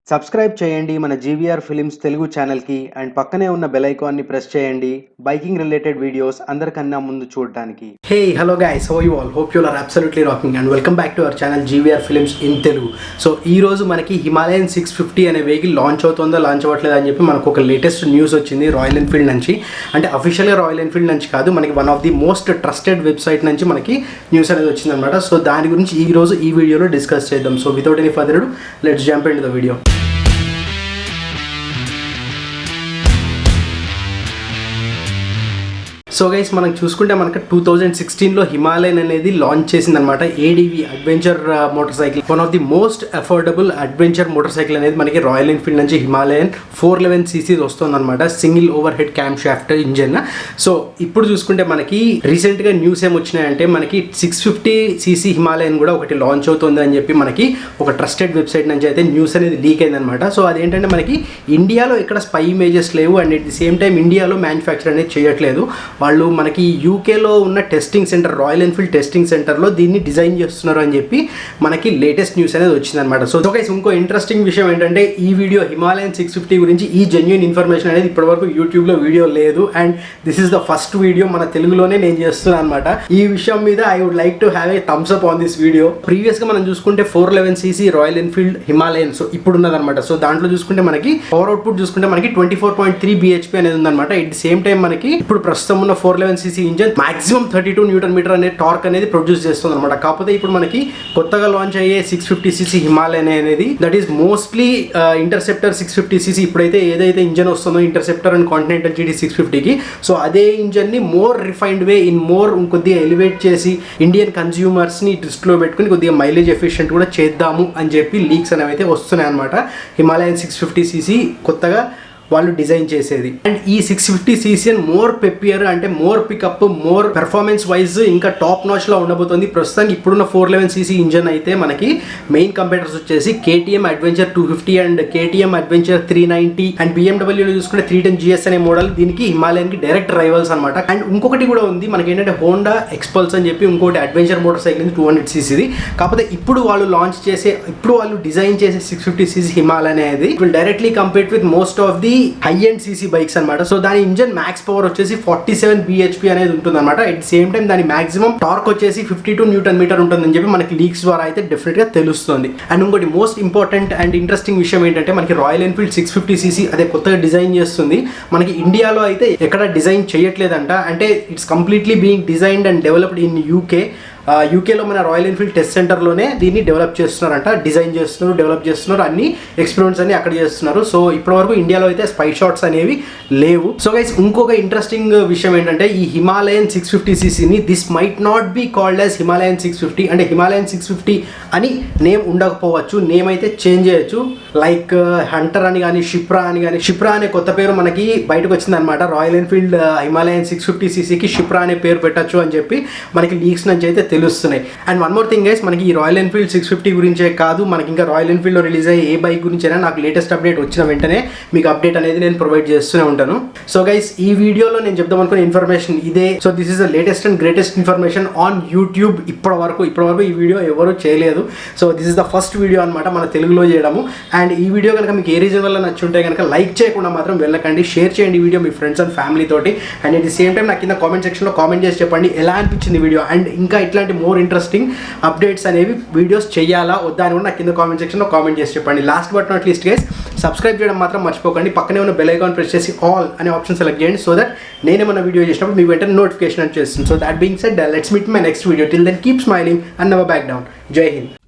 Subscribe చేయండి మన GVR films Telugu ఛానల్‌కి అండ్ పక్కనే ఉన్న బెల్ ఐకాన్ని ప్రెస్ చేయండి. బైకింగ్ రిలేటెడ్ వీడియోస్ అందరికన్నా ముందు చూడడానికి. Hey, hello guys, how are you all? Hope you all are absolutely rocking and welcome back to our channel GVR Films in Telugu. So ఈ రోజు మనకి హిమాలయన్ 650 అనే వెహికల్ లాంచ్ అవుతుందో launch అవ్వట్లేదో అని చెప్పి మనకు ఒక లేటెస్ట్ న్యూస్ వచ్చింది రాయల్ ఎన్ఫీల్డ్ నుంచి. అంటే అఫీషియల్గా రాయల్ ఎన్ఫీల్డ్ నుంచి కాదు, మనకి one of the most trusted website నుంచి మనకి న్యూస్ అనేది వచ్చిందనమాట. సో దాని గురించి ఈ రోజు ఈ వీడియోలో డిస్కస్ చేద్దాం. So without any further ado, let's jump into the video. So guys మనం చూసుకుంటే మనకి 2016లో హిమాలయన్ అనేది లాంచ్ చేసిందనమాట. ADV adventure motor cycle, one of the most affordable adventure motor cycle అనేది మనకి రాయల్ ఎన్ఫీల్డ్ నుంచి హిమాలయన్ 411cc వస్తుందన్నమాట. Single over head cam shaft engine. So ఇప్పుడు చూసుకుంటే మనకి రీసెంట్గా న్యూస్ ఏం వచ్చినాయంటే మనకి 650cc హిమాలయన్ కూడా ఒకటి లాంచ్ అవుతుంది అని చెప్పి మనకి ఒక ట్రస్టెడ్ వెబ్సైట్ నుంచి అయితే న్యూస్ అనేది లీక్ అయిందనమాట. సో అదేంటంటే మనకి ఇండియాలో ఇక్కడ స్పై ఇమేజెస్ లేవు and at the same time ఇండియాలో మ్యానుఫ్యాక్చర్ అనేది చేయట్లేదు. వాళ్ళు మనకి యూకేలో ఉన్న testing centre, royal Enfield testing సెంటర్లో దీన్ని డిజైన్ చేస్తున్నారు అని చెప్పి మనకి లేటెస్ట్ న్యూస్ అనేది వచ్చిందనమాట. సో గైస్ ఇంకో ఇంట్రెస్టింగ్ విషయం ఏంటంటే ఈ వీడియో హిమాలయన్ 650 గురించి ఈ జెన్యూన్ ఇన్ఫర్మేషన్ అనేది ఇప్పటివరకు యూట్యూబ్లో వీడియో లేదు and this is the first video మన తెలుగులోనే నేను చేస్తున్నాను అనమాట. ఈ విషయం మీద I would like to have a thumbs up on this video. ప్రీవియస్గా మనం చూసుకుంటే 411cc royal Enfield Himalayan so ఇప్పుడు ఉన్నదనమాట. సో దాంట్లో చూసుకుంటే మనకి పవర్ అవుట్పుట్ చూసుకుంటే మనకి 24.3 bhp అనేది ఉందన్నమాట. ఎట్ ది సేమ్ టైం మనకి ఇప్పుడు ప్రస్తుతం ఉన్న 411cc ఇంజన్ మాక్సిమం 32 Nm అనే టార్క్ అనేది ప్రొడ్యూస్ చేస్తుంది అనమాట. కాకపోతే ఇప్పుడు మనకి కొత్తగా లాంచ్ అయ్యే 650cc హిమాలయన్ అనేది that is mostly interceptor 650cc. ఇప్పుడైతే ఏదైతే ఇంజన్ వస్తుందో ఇంటర్సెప్టర్ అండ్ కాంటినెంటల్ GT 650కి, సో అదే ఇంజన్ ని more refined way in more కొద్దిగా ఎలివేట్ చేసి ఇండియన్ కన్స్యూమర్స్ ని దృష్టిలో పెట్టుకుని కొద్దిగా మైలేజ్ ఎఫిషియెంట్ కూడా చేద్దాము అని చెప్పి లీక్స్ అనేవి అయితే వస్తున్నాయి అనమాట. హిమాలయన్ 650cc కొత్తగా వాళ్ళు డిజైన్ చేసేది అండ్ ఈ 650cc మోర్ పెప్పియర్ అంటే more pickup, more performance wise ఇంకా టాప్ నాచ్ లో ఉండబోతుంది. ప్రస్తుతానికి ఇప్పుడున్న 411cc ఇంజన్ అయితే మనకి మెయిన్ కంపేటర్స్ వచ్చేసి KTM adventure 250 and KTM adventure 390 and BMW చూసుకుంటే 310GS అనే మోడల్ దీనికి హిమాలయన్ కి డైరెక్ట్ రైవల్స్ అనమాట. అండ్ ఇంకొకటి కూడా ఉంది మనకి ఏంటంటే హోండా ఎక్స్పల్స్ అని చెప్పి ఇంకోటి అడ్వెంచర్ మోటార్ సైకిల్ 200cc. కాకపోతే ఇప్పుడు వాళ్ళు లాంచ్ చేసే, ఇప్పుడు వాళ్ళు డిజైన్ చేసే 650cc హిమాలయన్ అనేది will directly compete with most of the high and CC bikes అనమాట. సో దాని ఇంజన్ మ్యాక్స్ పవర్ వచ్చేసి 47 bhp అనేది ఉంటుంది అనమాట. అట్ సేమ్ టైం దాని మాక్సిమం టార్క్ వచ్చేసి 52 Nm ఉంటుందని చెప్పి మనకి లీక్స్ ద్వారా అయితే డెఫినెట్ గా తెలుస్తుంది. అండ్ ఇంకోటి మోస్ట్ ఇంపార్టెంట్ అండ్ ఇంట్రెస్టింగ్ విషయం ఏంటంటే మనకి రాయల్ ఎన్ఫీల్డ్ 650cc అదే కొత్తగా డిజైన్ చేస్తుంది. మనకి ఇండియాలో అయితే ఎక్కడ డిజైన్ చేయట్లేదంట. అంటే it's completely being designed and developed in యూకేలో మన రాయల్ ఎన్ఫీల్డ్ టెస్ట్ సెంటర్లోనే దీన్ని డెవలప్ చేస్తున్నారంట. డిజైన్ చేస్తున్నారు, డెవలప్ చేస్తున్నారు, అన్ని ఎక్స్పెరిమెంట్స్ అన్ని అక్కడ చేస్తున్నారు. సో ఇప్పటివరకు ఇండియాలో అయితే స్పై షాట్స్ అనేవి లేవు. సో గైస్ ఇంకొక ఇంట్రెస్టింగ్ విషయం ఏంటంటే ఈ Himalayan 650cc this might not be called as Himalayan 650 అంటే హిమాలయన్ 650 అని నేమ్ ఉండకపోవచ్చు, నేమ్ అయితే చేంజ్ చేయొచ్చు. లైక్ హంటర్ అని కానీ షిప్రా అని కానీ, షిప్రా అనే కొత్త పేరు మనకి బయటకు వచ్చిందనమాట. Royal Enfield Himalayan 650cc Shipra అనే పేరు పెట్టచ్చు అని చెప్పి మనకి లీక్స్ నుంచి అయితే తెలుస్తున్నాయి. And one more thing guys, మనకి ఈ రాయల్ ఎన్ఫీల్డ్ 650 గురించే కాదు, మనకి ఇంకా రాయల్ ఎన్ఫీల్డ్లో రిలీజ్ అయ్యే ఏ బైక్ గురించైనా నాకు లేటెస్ట్ అప్డేట్ వచ్చిన వెంటనే మీకు అప్డేట్ అనేది నేను ప్రొవైడ్ చేస్తూనే ఉంటాను. సో గైస్ ఈ వీడియోలో నేను చెప్దాం అనుకున్న ఇన్ఫర్మేషన్ ఇదే. So this is the latest and greatest information on YouTube. ఇప్పటివరకు ఈ వీడియో ఎవరు చేయలేదు. So this is the first video అనమాట మన తెలుగులో చేయడము. అండ్ ఈ వీడియో కనుక మీకు ఏ రీజన్ వల్ల నచ్చుంటే కనుక లైక్ చేయకుండా మాత్రం వెళ్ళకండి, షేర్ చేయండి ఈ వీడియో మీ ఫ్రెండ్స్ అండ్ ఫ్యామిలీ తోటి. And at the same time నాకు కింద కామెంట్ సెక్షన్లో కామెంట్ చేసి చెప్పండి ఎలా అనిపించింది వీడియో అండ్ ఇంకా ఇట్లాంటి మోర్ ఇంట్రెస్టింగ్ అప్డేట్స్ అనేవి వీడియోస్ చేయాలా వద్దా అని కూడా నాకు కింద కామెంట్ సెక్షన్లో కామెంట్ చేసి చెప్పండి. Last but not least guys subscribe చేయడం మాత్రం మర్చిపోకండి. పక్కనే ఉన్న బెల్ ఐకాన్ ప్రెస్ చేసి ఆల్ అనే ఆప్షన్ సెలెక్ట్ చేయండి సో దట్ నేనేమన్నా వీడియో చేసినప్పుడు మీకు వెంటనే నోటిఫికేషన్ అని చేస్తుంది. So that being said let's meet my next video. Till then keep smiling and never back down. జై హింద్.